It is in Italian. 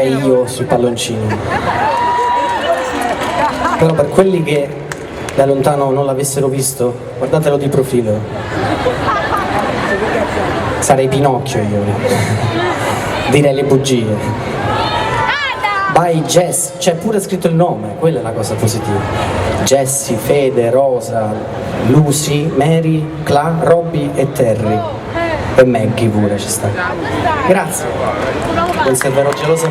io sui palloncini. Però per quelli che da lontano non l'avessero visto, guardatelo di profilo. Sarei Pinocchio io. Direi le bugie. By Jess, c'è pure scritto il nome, quella è la cosa positiva. Jessie, Fede, Rosa, Lucy, Mary, Cla, Robby e Terry. E Maggie pure ci sta. Grazie. Non servirò geloso.